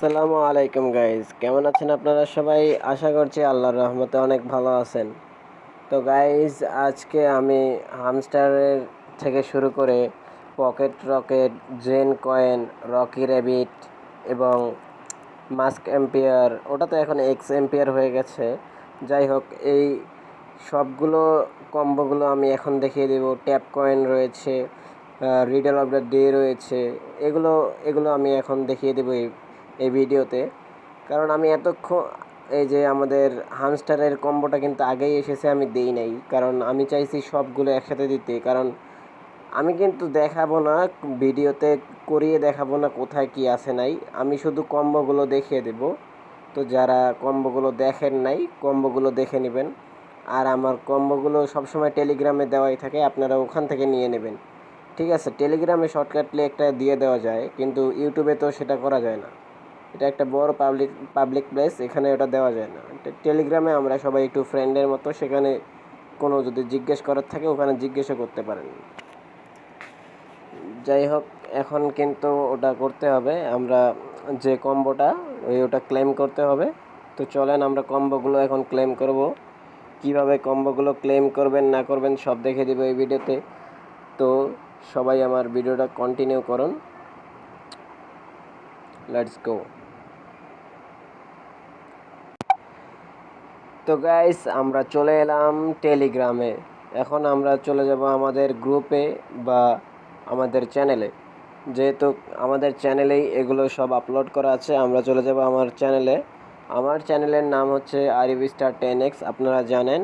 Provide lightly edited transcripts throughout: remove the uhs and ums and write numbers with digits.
আসসালামু আলাইকুম গাইজ, কেমন আছেন আপনারা সবাই? আশা করছি আল্লাহর রহমতে অনেক ভালো আছেন। তো গাইজ, আজকে আমি হামস্টারের থেকে শুরু করে Pocket Rocket, Zen Coin, Rocky Rabbit এবং মাস্ক এম্পিয়ার, ওটা তো এখন এক্স এম্পিয়ার হয়ে গেছে। যাই হোক, এই সবগুলো কম্বোগুলো আমি এখন দেখিয়ে দেব। ট্যাপ কয়েন রয়েছে, রিডল অফ দ্য ডে রয়েছে, এগুলো এগুলো আমি এখন দেখিয়ে দেবো এই ভিডিওতে। কারণ আমি এতক্ষণ এই যে আমাদের হামস্টারের কম্বোটা কিন্তু আগেই এসেছে, আমি দেই নাই, কারণ আমি চাইছি সবগুলো একসাথে দিতে। কারণ আমি কিন্তু দেখাবো না ভিডিওতে, করিয়ে দেখাবো না কোথায় কি আছে নাই, আমি শুধু কম্বোগুলো দেখিয়ে দেব। তো যারা কম্বোগুলো দেখেন নাই, কম্বোগুলো দেখে নেবেন। আর আমার কম্বোগুলো সবসময় টেলিগ্রামে দেওয়াই থাকে, আপনারা ওখান থেকে নিয়ে নেবেন। ঠিক আছে, টেলিগ্রামে শর্টকাটলি একটা দিয়ে দেওয়া যায়, কিন্তু ইউটিউবে তো সেটা করা যায় না। এটা একটা বড় পাবলিক প্লেস, এখানে ওটা দেওয়া যায় না। টেলিগ্রামে আমরা সবাই একটু ফ্রেন্ডের মতো, সেখানে কোনো যদি জিজ্ঞেস করার থাকে ওখানে জিজ্ঞেসও করতে পারেন। যাই হোক, এখন কিন্তু ওটা করতে হবে, আমরা যে কম্বোটা ওটা ক্লেম করতে হবে। তো চলেন আমরা কম্বোগুলো এখন ক্লেম করব। কিভাবে কম্বোগুলো ক্লেম করবেন না করবেন সব দেখে দেবো এই ভিডিওতে। তো সবাই আমার ভিডিওটা কন্টিনিউ করুন। Let's go. তো গাইস, আমরা চলে এলাম টেলিগ্রামে। এখন আমরা চলে যাব আমাদের গ্রুপে বা আমাদের চ্যানেলে। যেহেতু আমাদের চ্যানেলেই এগুলো সব আপলোড করা আছে, আমরা চলে যাব আমার চ্যানেলে। আমার চ্যানেলের নাম হচ্ছে আরিভি স্টার 10x। আপনারা জানেন,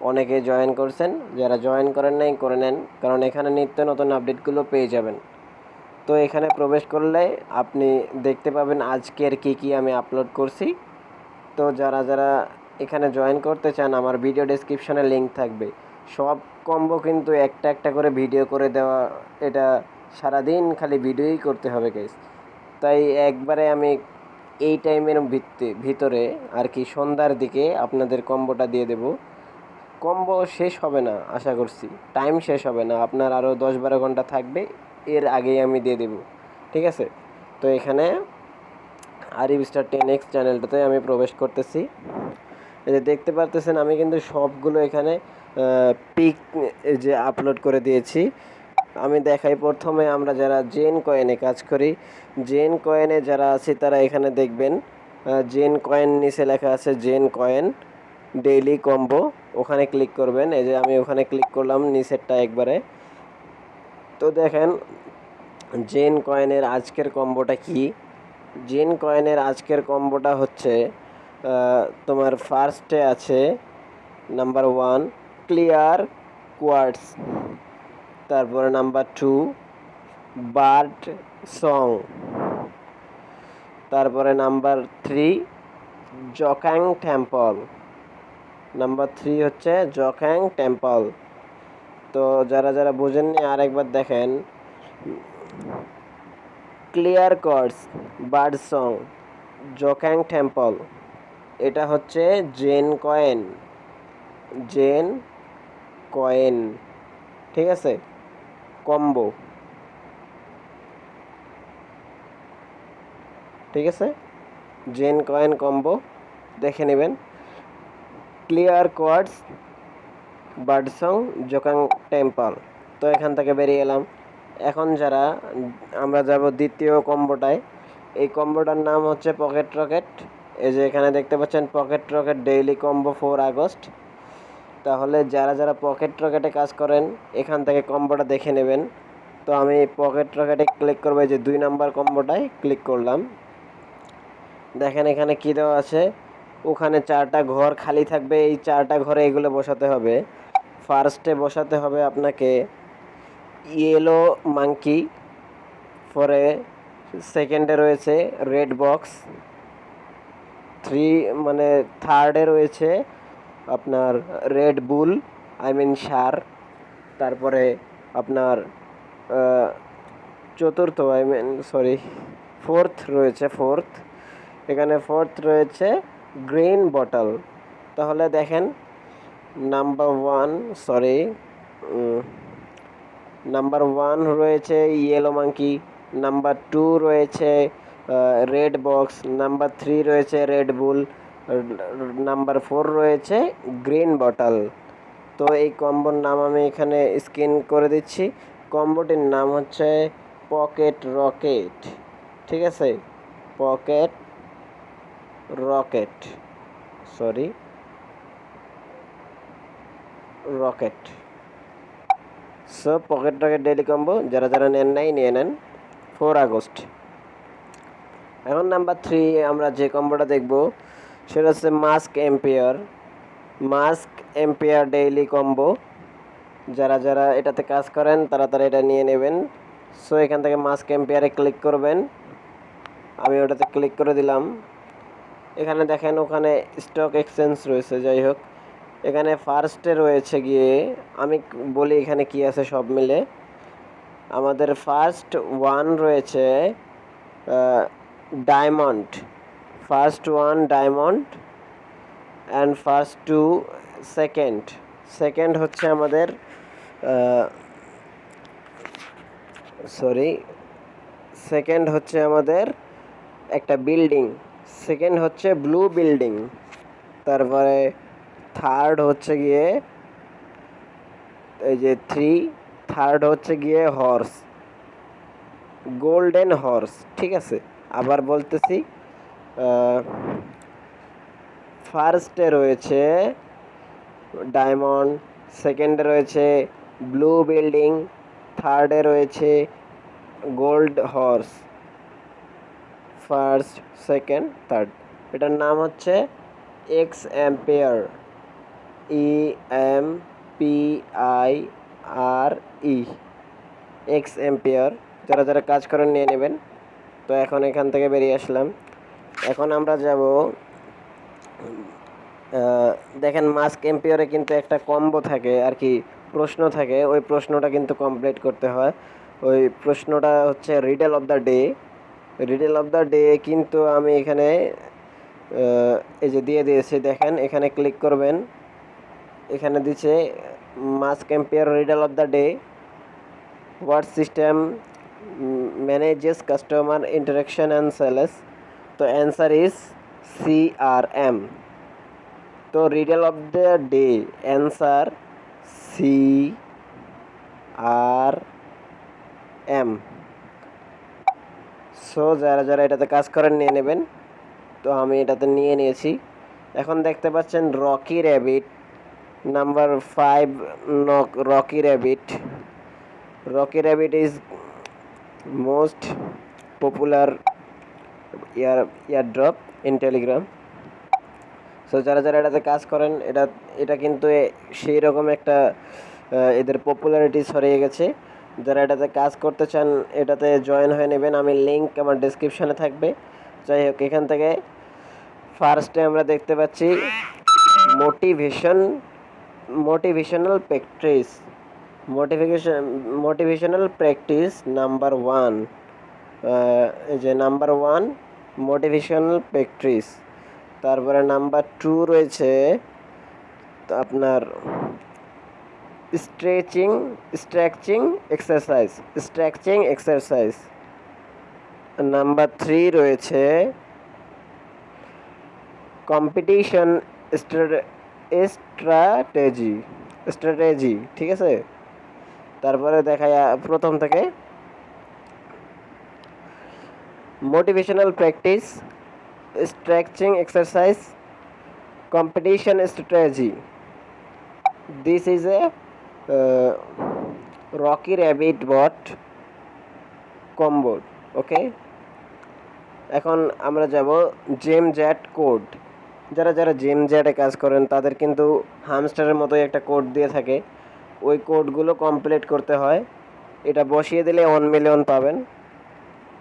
অনেকে জয়েন করছেন, যারা জয়েন করেন নাই করে নেন, কারণ এখানে নিত্য নতুন আপডেটগুলো পেয়ে যাবেন। তো এখানে প্রবেশ করলে আপনি দেখতে পাবেন আজকের কি আমি আপলোড করছি। তো যারা যারা এখানে জয়েন করতে চান, আমার ভিডিও ডেসক্রিপশনে লিঙ্ক থাকবে। সব কম্বো কিন্তু একটা একটা করে ভিডিও করে দেওয়া, এটা সারাদিন খালি ভিডিওই করতে হবে গাইস। তাই একবারে আমি এই টাইমের ভিতরে আর কি সন্ধ্যার দিকে আপনাদের কম্বোটা দিয়ে দেব। কম্বো শেষ হবে না, আশা করছি টাইম শেষ হবে না, আপনার আরও 10-12 ঘন্টা থাকবে, এর আগেই আমি দিয়ে দেব। ঠিক আছে, তো এখানে আরিভ স্টার 10x চ্যানেলটাতে আমি প্রবেশ করতেছি। এই যে দেখতে পারতেছেন, আমি কিন্তু সবগুলো এখানে পিক যে আপলোড করে দিয়েছি। আমি দেখাই, প্রথমে আমরা যারা জেন কয়েনে কাজ করি, জেন কয়েনে যারা আছি তারা এখানে দেখবেন জেন কয়েন নিচে লেখা আছে জেন কয়েন ডেইলি কম্বো, ওখানে ক্লিক করবেন। এই যে আমি ওখানে ক্লিক করলাম নিচেরটা একবারে। তো দেখেন জেন কয়েনের আজকের কম্বোটা কি। জেন কয়েনের আজকের কম্বোটা হচ্ছে তোমার ফার্স্টে আছে নাম্বার 1 ক্লিয়ার কোয়ার্টস, তারপরে নাম্বার 2 বার্ড সং, তারপরে নাম্বার 3 জকাং টেম্পল, নাম্বার 3 হচ্ছে জকাং টেম্পল। তো যারা যারা বোঝেননি আরেকবার দেখেন, clear quartz, bird song, Jokhang temple, এটা হচ্ছে জেন কয়েন। জেন কয়েন, ঠিক আছে, কম্বো, ঠিক আছে, জেন কয়েন কম্বো দেখে নেবেন। Clear quartz, birdsong, Jokhang temple. তো এখান থেকে বেরিয়ে এলাম। এখন যারা আমরা যাব দ্বিতীয় কম্বোটায়। এই কম্বোটার নাম হচ্ছে পকেট রকেট। এই যে এখানে দেখতে পাচ্ছেন pocket rocket daily combo 4 August. তাহলে যারা যারা পকেট রকেটে কাজ করেন এখান থেকে কম্বোটা দেখে নেবেন। তো আমি পকেট রকেটে ক্লিক করবো, যে 2 নাম্বার কম্বোটায় ক্লিক করলাম। দেখেন এখানে কী দেওয়া আছে, ওখানে 4টা ঘর খালি থাকবে, এই 4টা ঘরে এগুলো বসাতে হবে। ফার্স্টে বসাতে হবে আপনাকে ইয়েলো মাঙ্কি, পরে সেকেন্ডে রয়েছে রেড বক্স, মানে থার্ডে রয়েছে আপনার রেড বুল, ষাঁড়। তারপরে আপনার চতুর্থ ফোর্থ রয়েছে, এখানে ফোর্থ রয়েছে গ্রিন বটল। তাহলে দেখেন নাম্বার 1 রয়েছে ইয়েলো মাঙ্কি, নাম্বার 2 রয়েছে রেড বক্স, নাম্বার 3 রয়েছে রেড বুল, নাম্বার 4 রয়েছে গ্রিন বটল। তো এই কম্বোর নাম আমি এখানে স্ক্রিন করে দিচ্ছি। কম্বোটির নাম হচ্ছে পকেট রকেট, ঠিক আছে, pocket rocket, sorry rocket. So pocket rocket daily combo, যারা যারা নেন নাই নিয়ে নেন 4 আগস্ট। এখন নাম্বার 3 আমরা যে কম্বোটা দেখব সেটা হচ্ছে mask ampere, mask ampere daily combo. যারা যারা এটাতে কাজ করেন তারা তারা এটা নিয়ে নেবেন। সো এখান থেকে মাস্ক এম্পিয়ারে ক্লিক করবেন, আমি ওটাতে ক্লিক করে দিলাম। এখানে দেখেন ওখানে স্টক এক্সচেঞ্জ রয়েছে, যাই হোক এখানে ফার্স্টে রয়েছে গিয়ে, আমি বলি এখানে কি আছে সব মিলে। আমাদের ফার্স্ট 1 রয়েছে diamond, first 1 diamond and first 2 second, second হচ্ছে আমাদের সেকেন্ড হচ্ছে আমাদের একটা বিল্ডিং, সেকেন্ড হচ্ছে ব্লু বিল্ডিং। তারপরে থার্ড হচ্ছে গিয়ে এই যে 3, থার্ড হচ্ছে গিয়ে হর্স, গোল্ডেন হর্স, ঠিক আছে। আবার বলতেছি, ফার্স্টে রয়েছে ডায়মন্ড, সেকেন্ডে রয়েছে ব্লু বিল্ডিং, থার্ডে রয়েছে gold horse, first second third. এটার নাম হচ্ছে x ampere, EMPIRE, x ampere. যারা যারা কাজ করেন নিয়ে নেবেন। তো এখন এখান থেকে বেরিয়ে আসলাম। এখন আমরা যাব, দেখেন মাস্ক এম্পিয়ারে কিন্তু একটা কম্বো থাকে আর কি, প্রশ্ন থাকে, ওই প্রশ্নটা কিন্তু কমপ্লিট করতে হয়। ওই প্রশ্নটা হচ্ছে riddle of the day, riddle of the day কিন্তু আমি এখানে এই যে দিয়ে দিয়েছি, দেখেন এখানে ক্লিক করবেন, এখানে দিচ্ছে Musk Empire riddle of the day, what system manages customer interaction and sales. তো অ্যান্সার ইজ CRM। তো riddle of the day answer CRM। So যারা যারা এটাতে কাজ করেন নিয়ে নেবেন। তো আমি এটাতে নিয়ে নিয়েছি। এখন দেখতে পাচ্ছেন Rocky rabbit, number 5 Rocky rabbit. Rocky rabbit is most popular airdrop in Telegram. So যারা যারা এটাতে কাজ করেন, এটা কিন্তু সেই রকম একটা এদের পপুলারিটি ছড়িয়ে গেছে। যারা এটাতে কাজ করতে চান এটাতে জয়েন হয়ে নেবেন, আমি লিঙ্ক আমার ডেসক্রিপশানে থাকবে। যাই হোক এখান থেকে ফার্স্টে আমরা দেখতে পাচ্ছি মোটিভেশনাল প্র্যাকটিস নাম্বার 1, এই যে নাম্বার 1 মোটিভেশনাল প্র্যাকটিস। তারপরে নাম্বার 2 রয়েছে আপনার স্ট্রেচিং এক্সারসাইজ। নাম্বার 3 রয়েছে কম্পিটিশন স্ট্র্যাটেজি, ঠিক আছে। তারপরে দেখায় প্রথম থেকে motivational practice, stretching exercise, competition strategy. This is a Rocky Rabbit bot combo. ওকে, এখন আমরা যাব জেম জ্যাট কোড। যারা যারা জেম জ্যাটে কাজ করেন তাদের কিন্তু হামস্টারের মতোই একটা কোড দিয়ে থাকে, ওই কোডগুলো কমপ্লিট করতে হয়। এটা বসিয়ে দিলে 1 মিলিয়ন পাবেন।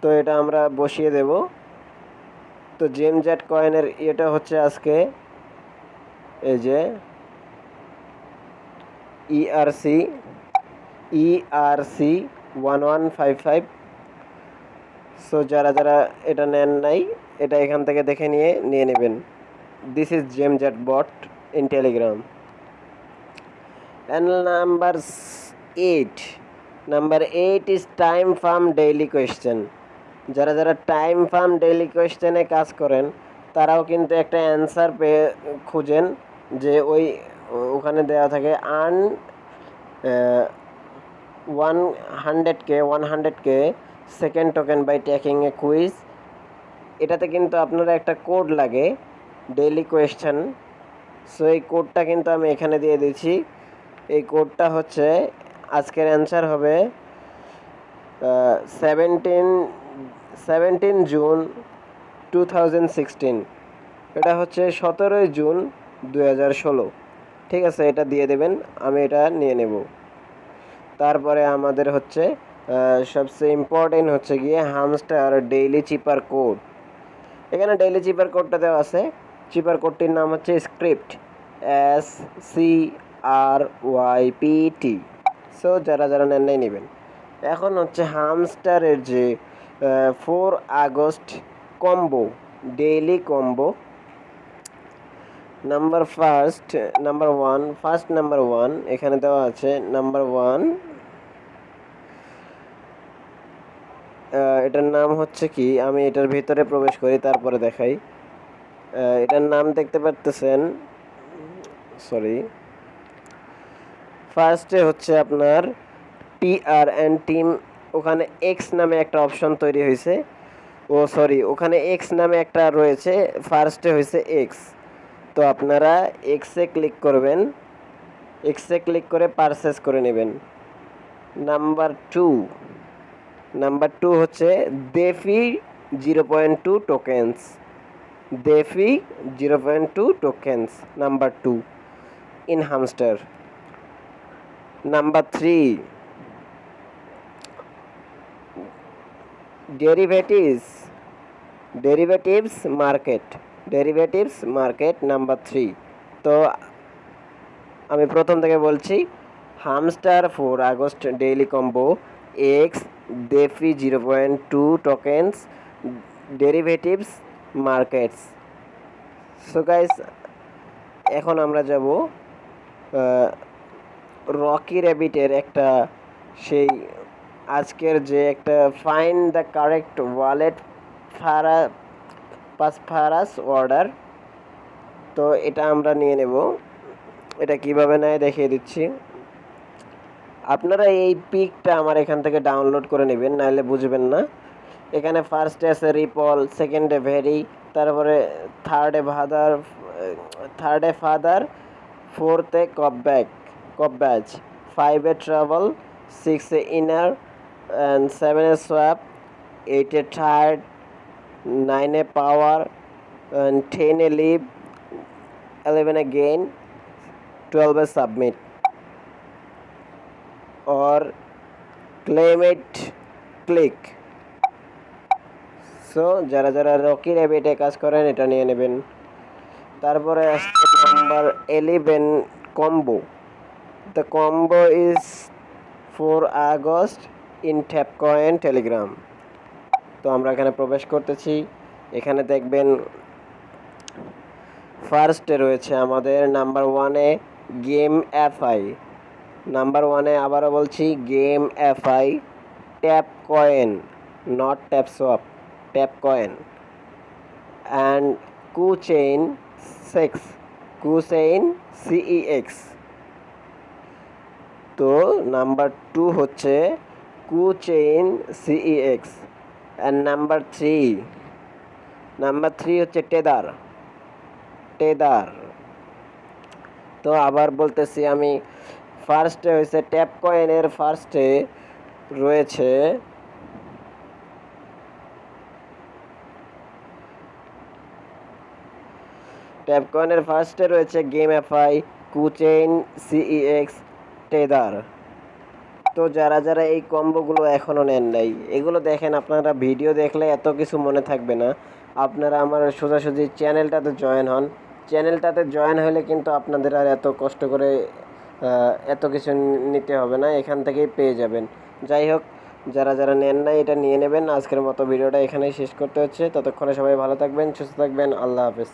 তো এটা আমরা বসিয়ে দেব। তো জেম জ্যাট কয়েনের এটা হচ্ছে আজকে এই যে ERC 1155। সো যারা যারা এটা নেন নাই এটা এখান থেকে দেখে নিয়ে নেবেন। This is gem jat bot in Telegram. And number 8 is time farm daily question. যারা যারা টাইম ফার্ম ডেইলি কোয়েশ্চেনে কাজ করেন তারাও কিন্তু একটা অ্যান্সার পেয়ে খুঁজেন, যে ওখানে দেওয়া থাকে earn 100K second token by taking a quiz. এটাতে কিন্তু আপনারা একটা কোড লাগে ডেইলি কোয়েশ্চেন। সো এই কোডটা কিন্তু আমি এখানে দিয়ে দিচ্ছি। এই কোডটা হচ্ছে আজকের অ্যান্সার হবে 17 জুন 2016। এটা হচ্ছে 17 জুন 2016। ঠিক আছে, এটা দিয়ে দেবেন, আমি এটা নিয়ে নেব। তারপরে আমাদের হচ্ছে সবচেয়ে ইম্পর্টেন্ট হচ্ছে গিয়ে হামস্টার ডেইলি চিপার কোড। এখানে ডেইলি চিপার কোডটা দেওয়া আছে। চিপার কোডটির নাম হচ্ছে স্ক্রিপ্ট, SCRYPT। সো যারা যারা নেন নাই নেবেন। এখন হচ্ছে হামস্টারের যে 4 August combo, daily combo number one এখানে দেওয়া আছে। নাম্বার ওয়ান এটার নাম হচ্ছে কি, আমি এটার ভিতরে প্রবেশ করি তারপরে দেখাই। এটার নাম দেখতে পারতেছেন, সরি, ফার্স্টে হচ্ছে আপনার TRN টিম। ওখানে এক্স নামে একটা অপশন তৈরি হয়েছে, ওখানে এক্স নামে একটা রয়েছে, ফার্স্টে হয়েছে এক্স। তো আপনারা এক্সে ক্লিক করবেন, এক্সে ক্লিক করে পারচেস করে নেবেন। নাম্বার টু হচ্ছে DeFi 0.2 tokens, DeFi 0.2 tokens number 2 in Hamster. Number 3 derivatives market number 3। তো আমি প্রথম থেকে বলছি, Hamster 4 August daily combo, X, DeFi 0.2 tokens, derivatives markets. So guys, এখন আমরা যাব রকি র্যাবিটের একটা সেই আজকের যে একটা find the correct wallet Farage order. তো এটা আমরা নিয়ে নেব। এটা কিভাবে নেয় দেখিয়ে দিচ্ছি। আপনারা এই পিকটা আমার এখান থেকে ডাউনলোড করে নেবেন, নাহলে বুঝবেন না। এখানে ফার্স্টে আছে রিপল, সেকেন্ডে ভেরি, তারপরে থার্ডে ফাদার, ফোর্থে কপব্যাচ, 5-এ ট্রাভেল, 6-এ ইনার, অ্যান্ড 7-এ সোয়াপ, 8-এ টায়ার্ড, 9-এ পাওয়ার, অ্যান্ড 10-এ লিভ, 11-এ গেইন, 12-এ submit or claim it click। So যারা যারা রকি র্যাবিটে কাজ করেন এটা নিয়ে নেবেন। তারপরে আসছে number 11 combo. The combo is 4 August in tap coin Telegram. তো আমরা এখানে প্রবেশ করতেছি। এখানে দেখবেন ফার্স্টে রয়েছে আমাদের নাম্বার 1-এ গেম এফআই। নাম্বার 1-এ আবারও বলছি GameFi, tap coin, not tap swap, tap coin, and KuChain CEX। তো নাম্বার 2 হচ্ছে কুচেইন CEX, অ্যান্ড নাম্বার 3 হচ্ছে টেদার। তো আবার বলতেছি আমি, ফার্স্টে হয়েছে ট্যাপ কয়েনের, ফার্স্টে রয়েছে গেম এফআই, কুচেইন CEX, টেদার। তো যারা যারা এই কম্বোগুলো এখনও নেন নাই, এগুলো দেখেন। আপনারা ভিডিও দেখলে এত কিছু মনে থাকবে না। আপনারা আমার সোজাসুজি চ্যানেলটাতে জয়েন হন। চ্যানেলটাতে জয়েন হলে কিন্তু আপনাদের আর এত কষ্ট করে এত কিছু নিতে হবে না, এখান থেকেই পেয়ে যাবেন। যাই হোক, যারা যারা নেন নাই এটা নিয়ে নেবেন। আজকের মতো ভিডিওটা এখানেই শেষ করতে হচ্ছে। ততক্ষণে সবাই ভালো থাকবেন, সুস্থ থাকবেন। আল্লাহ হাফেজ।